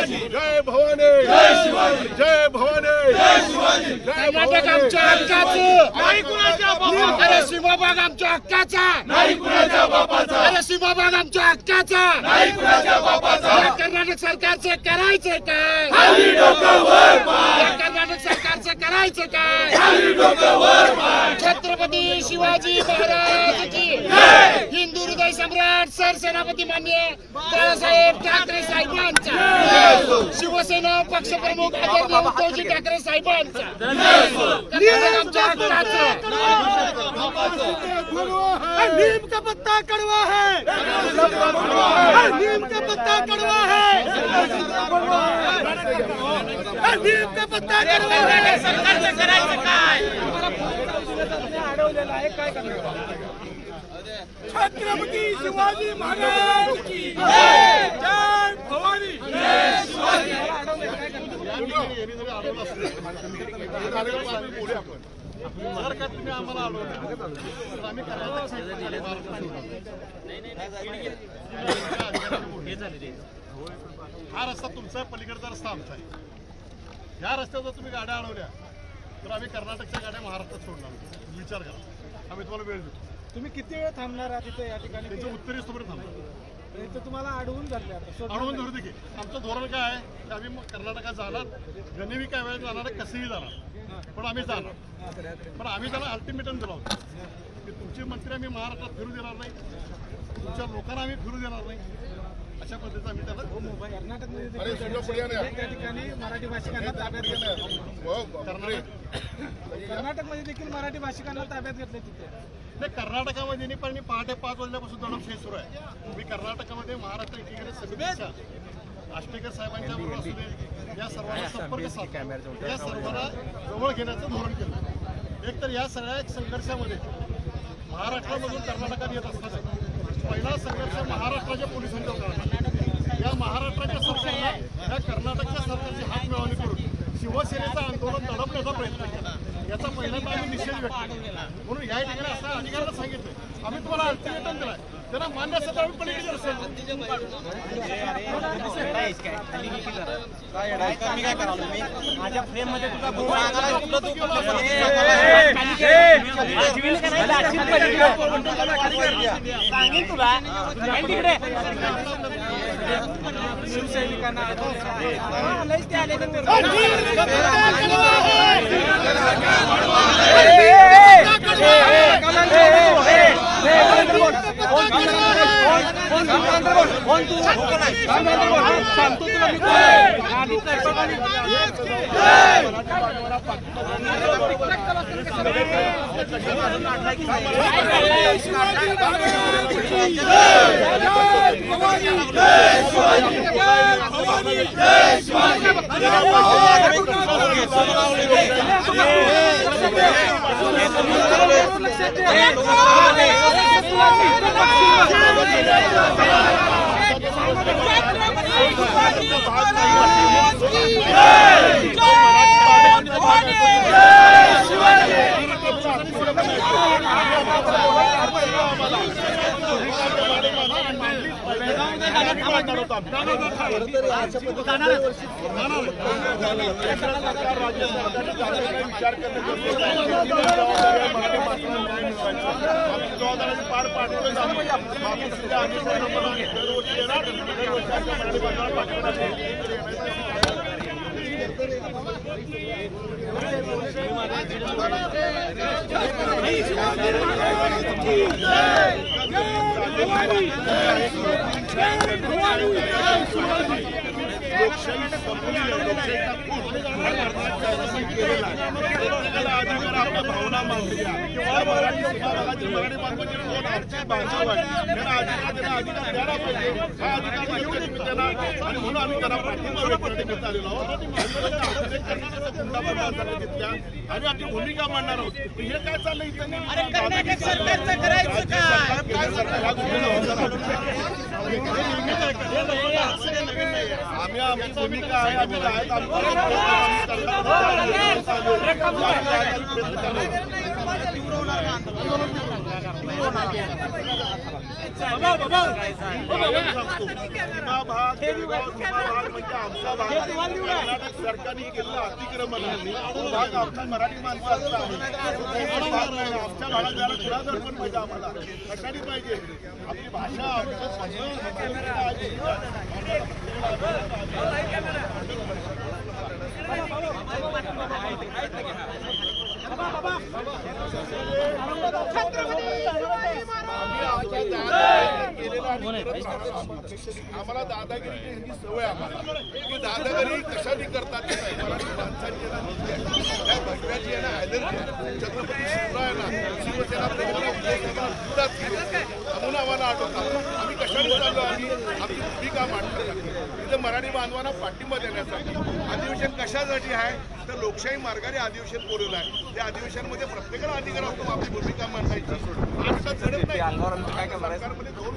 जय भवानी, जय शिवाजी, जय भवानी, जय शिवाजी, कर्नाटक आमच्या हक्काचं नाही कुणाच्या बापाचा, अरे सीमाभाग आमच्या हक्काचा नाही कुणाच्या बापाचा, अरे सीमाभाग आमच्या हक्काचा नाही कुणाच्या बापाचा। कर्नाटक सरकारचे करायचे काय? खाली डोकं वर पाय। कर्नाटक सरकारचे करायचे काय? खाली डोकं वर पाय। छत्रपती शिवाजी महाराज की जय। हिंदू हृदय सम्राट सरसेनापती माननीय बाळासाहेब ठाकरे साहेबांचा, शिवसेना पक्षप्रमुख आदरणीय उद्धवजी ठाकरे साहेबांचा, आमच्या हक्काचं। नीम का पत्ता कड़वा है, नीम का पत्ता कड़वा है, नीम का पत्ता कड़वा है। सरकारचं करायचं काय? अडवलेलं आहे, काय करणार? छत्रपती शिवाजी महाराज की जय। जय भवानी, जय शिवाजी। जर का तुम्ही आम्हाला अडवलं तर आम्ही हा रस्ता तुमचा, पलीकडचा रस्ता आमचा आहे। या रस्त्यावर तुम्ही गाड्या अडवल्या तर आम्ही कर्नाटकच्या गाड्या महाराष्ट्रात सोडणार। विचार करा, आम्ही तुम्हाला वेळ देतो। तुम्ही किती वेळ थांबणार आहात तिथे या ठिकाणी? त्याच्या उत्तरेस तुम्ही थांबणार, इथं तुम्हाला अडवून धरले, अडवून धरू दे की। आमचं धोरण काय आहे की आम्ही कर्नाटकात जाणार, गणेवी काय वेळेत जाणार, कसेही जाणार, पण आम्ही जाणार। पण आम्ही त्यांना अल्टिमेटम दिला होता की तुमचे मंत्री आम्ही महाराष्ट्रात फिरू देणार नाही, तुमच्या लोकांना आम्ही फिरू देणार नाही, अशा पद्धतीचं आम्ही त्याला कर्नाटकमध्ये ठिकाणी मराठी भाषिकांना ताब्यात घेतलं। कर्नाटकमध्ये देखील मराठी भाषिकांना ताब्यात घेतले तिथे नाही। कर्नाटकामध्ये नाही, पण पहाटे 5 वाजल्यापासून दडपशाही सुरू आहे। मी कर्नाटकामध्ये महाराष्ट्र एकीकडे समितीच्या आष्टेकर साहेबांच्या बरोबर असू दे, या सर्वांना संपर्क साधून या सर्वांना जवळ घेण्याचं धोरण केलं। एक तर या सगळ्या संघर्षामध्ये महाराष्ट्रामधून कर्नाटकात येत असताना पहिला संघर्ष महाराष्ट्राच्या पोलिसांच्या होता। या महाराष्ट्राच्या सरकारला या कर्नाटकच्या सरकारची हात मिळवणी करून शिवसेनेचं आंदोलन दडपण्याचा प्रयत्न केला। याचा पहिल्यांदा आम्ही निषेध व्यक्त केला। म्हणून या ठिकाणी असं अधिकाऱ्यांना सांगितलं आम्ही तुम्हाला अल्टिमेटम दिलाय, त्यांना मान्य असेल तर आम्ही पलीकडे असेल। काय करावं मी माझ्या फ्रेम मध्ये तुला सांगेन तुला शिवसैनिकांना पार पाडतो भावना मांडल्या किंवा मराठी बांधवांची कोण आमची बांधव आहे त्यांना अधिकार द्यायला पाहिजे। हा अधिकार त्यांना आणि म्हणून आम्ही त्यांना पाठिंबा व्यक्त आलेलो आहोत। घेतल्या आणि आपली भूमिका मांडणार आहोत। हे काय चाललं इथं? कर्नाटक सरकारचं करायचं काय? आम्ही आमची भूमिका आहे, आम्ही सीमा भाग म्हणजे आमचा भाग. कर्नाटक सरकारने केलेलं अतिक्रमण तो भाग आमचा मराठी माणसाचा आहे. आमच्या भागात जायला थोडा जर पण पाहिजे आम्हाला कशाने पाहिजे आपली भाषा आम्हाला दादागिरी यांची सवय आम्हाला की दादागिरी कशाने करतात मराठी माणसांची त्या भगव्याची आहे ना ॲलर्जी छत्रपती शिवरायांना शिवसेना म्हणून आम्हाला आठवतात आम्ही कशाने चाललो आम्ही आमची भूमिका मांडण्यासाठी तिथे मराठी बांधवांना पाठिंबा देण्यासाठी. अधिवेशन कशासाठी आहे तर लोकशाही मार्गाने अधिवेशन बोलवलं आहे. त्या अधिवेशनामध्ये प्रत्येकाला अधिकार असतो आपली भूमिका मांडायची. आता झडप नाही सरकारमध्ये दोन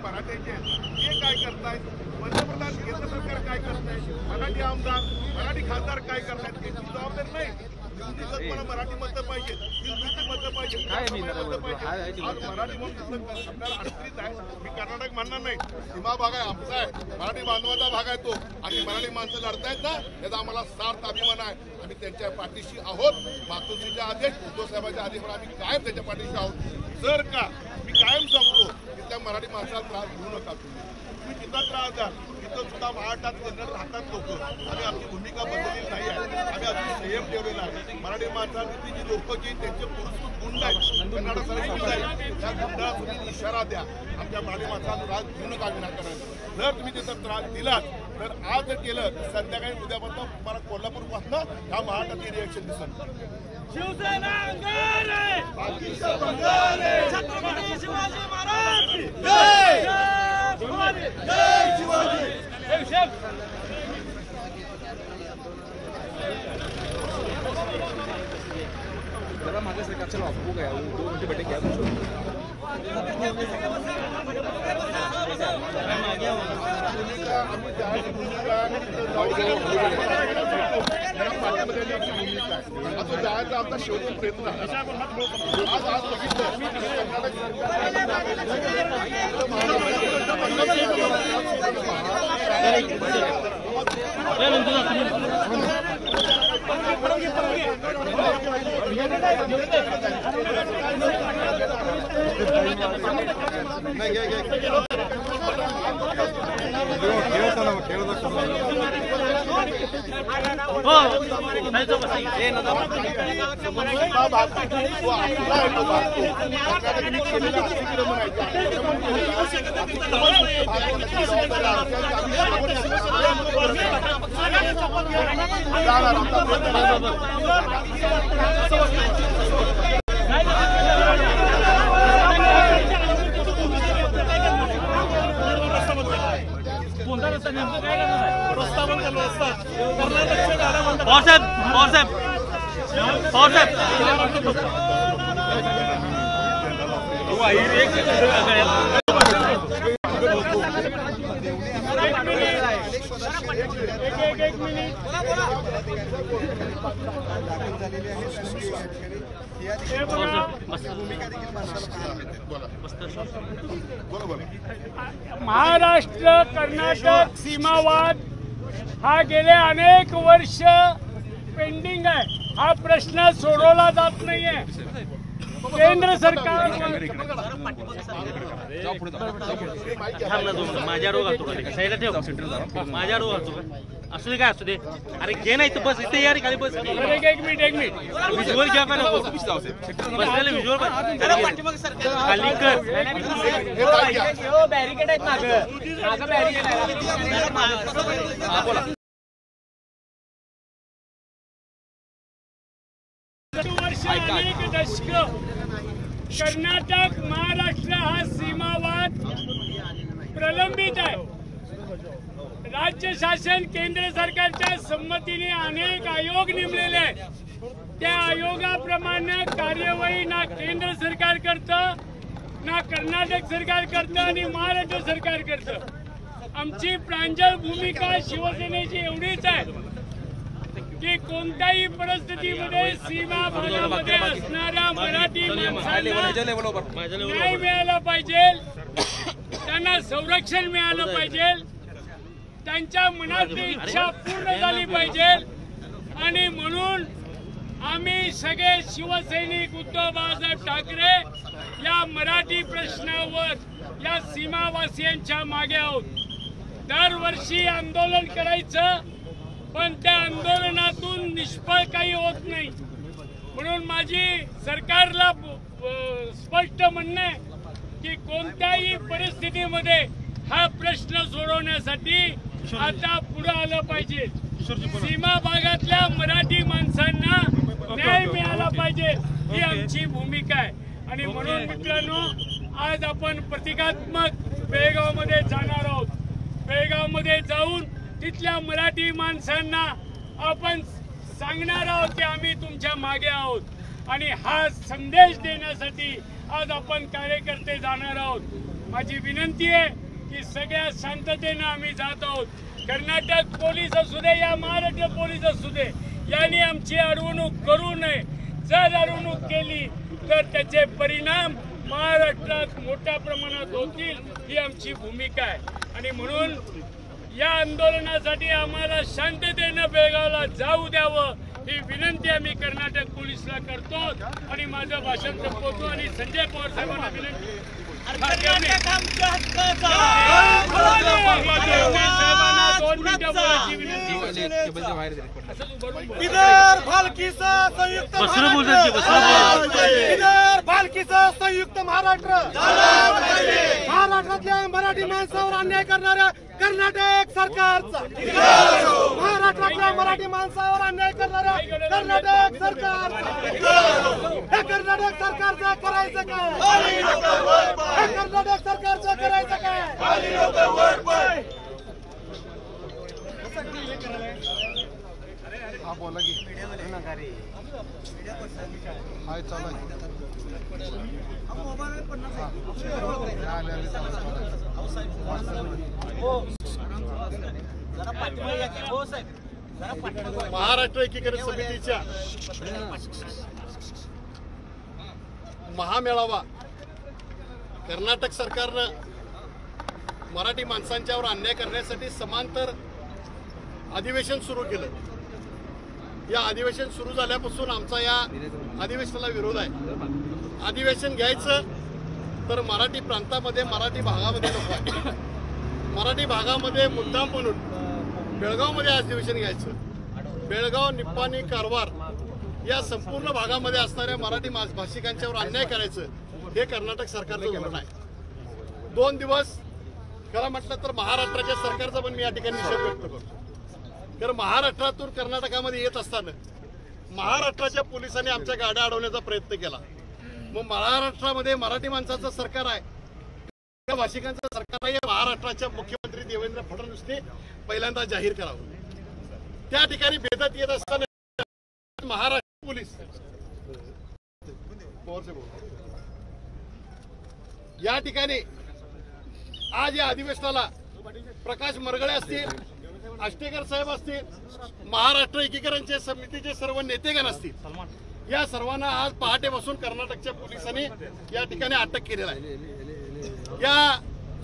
मराठ्याचे हे काय करतायत पंतप्रधान केंद्र सरकार काय करताय मराठी आमदार मराठी खासदार काय करतायत याची जबाबदारी नाही. मला मराठी मतं पाहिजे हिंदूची मतं पाहिजे मतं पाहिजे. आज मराठी म्हणून आपल्याला अडचणीत आहे. मी कर्नाटक म्हणणार नाही सीमा भाग आहे आमचा आहे मराठी बांधवाचा भाग आहे तो आणि मराठी माणसं लढतायत ना त्याचा आम्हाला सार्थ अभिमान आहे. आम्ही त्यांच्या पाठीशी आहोत. मातोश्रीचे आदेश उद्धव साहेबांचे आदेश आम्ही कायम त्याच्या पाठीशी आहोत. जर का मी कायम सांगतो की त्या मराठी माणसाला त्रास घेऊ नका तुम्ही तिथं त्रास द्या तिथं सुद्धा महाराष्ट्रात कन्नड राहतात लोक. आम्ही आमची भूमिका बदललेली नाही आहे. आम्ही अजून संयम ठेवलेला आहे. मराठी माणसांची जी लोक जी त्यांचे पुरस्कृत गुंड आहेत कर्नाटक गुंड आहेत त्या गुंडाला तुम्ही इशारा द्या आमच्या मराठी माणसाला त्रास घेऊ नका विनाकारण. जर तुम्ही तिथं त्रास दिलात तर आज जर केलं तर संध्याकाळी उद्यापासून तुम्हाला कोल्हापूरपासून ह्या महाराष्ट्रात रिएक्शन दिसत. शिवसेना छत्रपती शिवाजी महाराज जय शिवाजी. जरा मागे सरकार चलो आपको गया वो 2 घंटे बैठे क्या आता जायचा आमचा शेवटी प्रयत्न आज आज महाराष्ट्र कर्नाटक सीमावाद हा गेले अनेक वर्ष पेंडिंग आहे. हा प्रश्न सोडवला जात नाहीये. केंद्र सरकार माझ्या रोग असतो माझ्या रोग असतो असू दे काय असू दे. अरे घे नाही तर बस इथे यार खाली बस. एक मिनिट व्हिज्युअल घ्या का नको बसलेलं व्हिज्युअल खाली कर. बॅरिकेड आहेत मागं बॅरिकेड आहे. बोला अनेक दशक कर्नाटक महाराष्ट्र हा सीमावाद प्रलंबित आहे. राज्य शासन केंद्र सरकारच्या संमतीने अनेक आयोग नेमलेले आहेत. त्या आयोगाप्रमाणे कार्यवाही ना केंद्र सरकार करतं ना कर्नाटक सरकार करतं आणि महाराष्ट्र सरकार करतं. आमची प्रांजळ भूमिका शिवसेनेची एवढीच आहे की कोणत्याही परिस्थितीमध्ये सीमा भागामध्ये असणाऱ्या मराठी माणसांना न्याय मिळाला पाहिजे, त्यांना संरक्षण मिळालं पाहिजे, त्यांच्या मनातली इच्छा पूर्ण झाली पाहिजे. आणि म्हणून आम्ही सगळे शिवसैनिक उद्धव बाळासाहेब ठाकरे या मराठी प्रश्नावर या सीमावासियांच्या मागे आहोत. दरवर्षी आंदोलन करायचं, पण त्या आंदोलनातून निष्फळ काही होत नाही. म्हणून माझी सरकारला स्पष्ट म्हणणं आहे की कोणत्याही परिस्थितीमध्ये हा प्रश्न सोडवण्यासाठी आता पुढे आलं पाहिजे. सीमा भागातल्या मराठी माणसांना न्याय मिळाला पाहिजे, ही आमची भूमिका आहे. आणि म्हणून मित्रांनो, आज आपण प्रतिकात्मक बेळगावमध्ये जाणार आहोत. बेळगावमध्ये जाऊन तिथल्या मराठी माणसांना आपण सांगणार आहोत की आम्ही तुमच्या मागे आहोत. आणि हा संदेश देण्यासाठी आज आपण कार्यकर्ते जाणार आहोत. माझी विनंती आहे की सगळ्या शांततेनं आम्ही जात आहोत. कर्नाटक पोलीस असू दे या महाराष्ट्र पोलीस असू दे, यांनी आमची अडवणूक करू नये. जर अडवणूक केली तर त्याचे परिणाम महाराष्ट्रात मोठ्या प्रमाणात होतील, ही आमची भूमिका आहे. आणि म्हणून या आंदोलनासाठी आम्हाला शांततेनं बेळगावला जाऊ द्यावं, ही विनंती आम्ही कर्नाटक पोलीसला करतो. आणि माझं भाषण संपवतो आणि संजय पवार साहेबांना विनंती संयुक्त महाराष्ट्र, महाराष्ट्रातल्या मराठी माणसावर अन्याय करणाऱ्या कर्नाटक सरकारचा, महाराष्ट्रातल्या मराठी माणसावर अन्याय करणाऱ्या कर्नाटक सरकारचा, हे कर्नाटक सरकारचं करायचं काय? हे कर्नाटक सरकारचं करायचं काय? हा बोला की हाय चालू महाराष्ट्र एकीकरण समितीच्या महामेळावा कर्नाटक सरकारनं मराठी माणसांच्यावर अन्याय करण्यासाठी समांतर अधिवेशन सुरू केलं. या अधिवेशन सुरू झाल्यापासून आमचा या अधिवेशनाला विरोध आहे. अधिवेशन घ्यायचं तर मराठी प्रांतामध्ये, मराठी भागामध्ये नको आहे. मराठी भागामध्ये मुद्दाम म्हणून बेळगावमध्ये अधिवेशन घ्यायचं. बेळगाव, निप्पाणी, कारवार या संपूर्ण भागामध्ये असणाऱ्या मराठी भाषिकांच्यावर अन्याय करायचं, हे कर्नाटक सरकारचं धोरण आहे. 2 दिवस खरं म्हटलं तर महाराष्ट्राच्या सरकारचा पण मी या ठिकाणी निषेध व्यक्त करतो. कारण महाराष्ट्रातून कर्नाटकामध्ये येत असताना महाराष्ट्राच्या पोलिसांनी आमच्या गाड्या अडवण्याचा प्रयत्न केला. मग महाराष्ट्रामध्ये मराठी माणसाचं सरकार आहे, त्या भाषिकांचं सरकार आहे, महाराष्ट्राच्या मुख्यमंत्री देवेंद्र फडणवीसने पहिल्यांदा जाहीर करावं. त्या ठिकाणी भेदत येत असताना महाराष्ट्र पोलीस या ठिकाणी आज या अधिवेशनाला प्रकाश मरगळे असतील, आष्टेकर साहेब असतील, महाराष्ट्र एकीकरणचे समितीचे सर्व नेतेगण असतील, या सर्वांना आज पहाटेपासून कर्नाटकच्या पोलिसांनी या ठिकाणी अटक केलेला आहे. या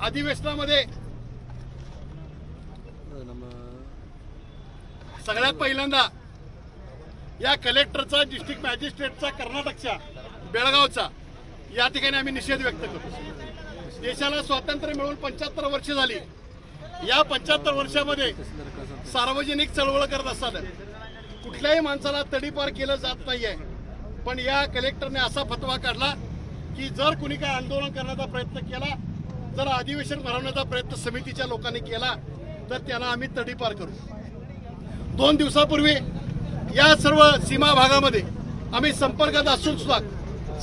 अधिवेशनामध्ये सगळ्यात पहिल्यांदा या कलेक्टरचा, डिस्ट्रिक्ट मॅजिस्ट्रेटचा, कर्नाटकच्या बेळगावचा या ठिकाणी आम्ही निषेध व्यक्त करतो. देशाला स्वातंत्र्य मिळून 75 वर्ष झाली. या 75 वर्षामध्ये सार्वजनिक चळवळ करत असताना कुठल्याही माणसाला तडीपार केलं जात नाहीये. पण या कलेक्टरने असा फतवा काढला की जर कुणी काय आंदोलन करण्याचा प्रयत्न केला, जर अधिवेशन भरवण्याचा प्रयत्न समितीच्या लोकांनी केला तर त्यांना आम्ही तडीपार करू. 2 दिवसापूर्वी या सर्व सीमा भागामध्ये आम्ही संपर्कात असून सुद्धा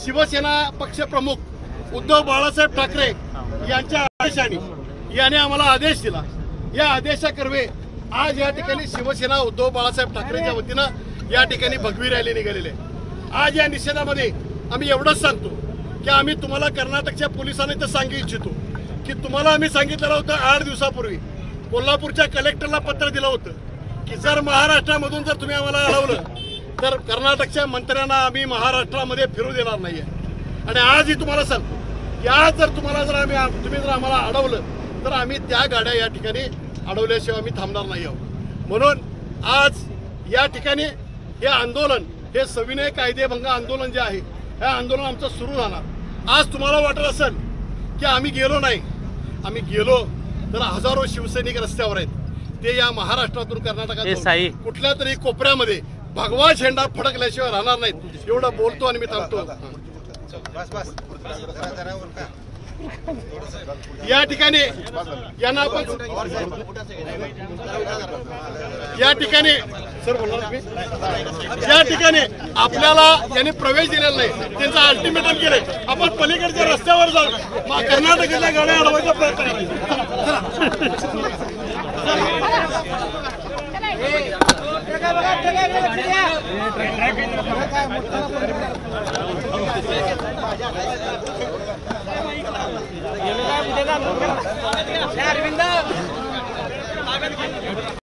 शिवसेना पक्ष प्रमुख उद्धव बाळासाहेब ठाकरे यांच्या आदेशाने याने आम्हाला आदेश दिला. या आदेशाकर्वे आज या ठिकाणी शिवसेना उद्धव बाळासाहेब ठाकरेच्या वतीनं या ठिकाणी भगवी रॅली निघालेली आहे. आज या निषेधामध्ये आम्ही एवढंच सांगतो की आम्ही तुम्हाला कर्नाटकच्या पोलिसांनी तर सांगू इच्छितो की तुम्हाला आम्ही सांगितलेलं होतं 8 दिवसापूर्वी कोल्हापूरच्या कलेक्टरला पत्र दिलं होतं की जर महाराष्ट्रामधून जर तुम्ही आम्हाला अडवलं तर कर्नाटकच्या मंत्र्यांना आम्ही महाराष्ट्रामध्ये फिरू देणार नाहीये. आणि आजही तुम्हाला सांगतो की आज जर तुम्ही जर आम्हाला अडवलं तर आम्ही त्या गाड्या या ठिकाणी अडवल्याशिवाय आम्ही थांबणार नाही आहोत. म्हणून आज या ठिकाणी हे आंदोलन, हे सविनय कायदेभंग आंदोलन जे आहे, हे आंदोलन आमचं सुरू राहणार. आज तुम्हाला वाटत असेल की आम्ही गेलो नाही, आम्ही गेलो तर हजारो शिवसैनिक रस्त्यावर आहेत. ते या महाराष्ट्रातून कर्नाटकात कुठल्या तरी कोपऱ्यामध्ये भगवा झेंडा फडकल्याशिवाय राहणार नाहीत. एवढं बोलतो आणि मी थांबतो. या ठिकाणी यांना आपण या ठिकाणी सर बोलणार तुम्ही, या ठिकाणी आपल्याला यांनी प्रवेश दिलेला नाही, त्यांचं अल्टिमेटम केलंय. आपण पलीकडच्या रस्त्यावर जाऊन कर्नाटकाच्या गाड्या अडवायचा प्रयत्न करायचा.